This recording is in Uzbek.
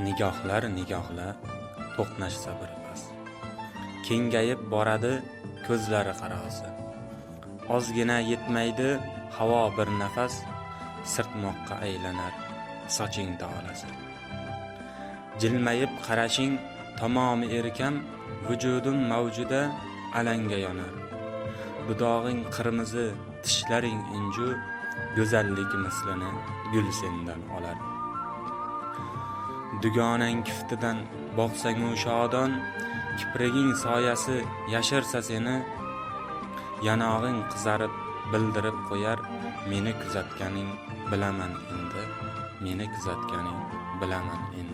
Nigohlar to'qnashsa birpas. Kengayib boradi ko'zlari qarosi. Ozgina yetmaydi havo bir nafas, sirtmoqqa aylanar soching tolasi. Jilmayib qarashing tamomi erkam, vujudim mavjuda alanga yonar. Dudog'ing qirmizi, tishlaring inju, go'zallik mislini gul sendan olar. Dugonang kiftidan boqsang u shodon, kipriging soyasi yashirsa seni, yanog'ing qizarib bildirib qo'yar, meni kuzatganing bilaman endi.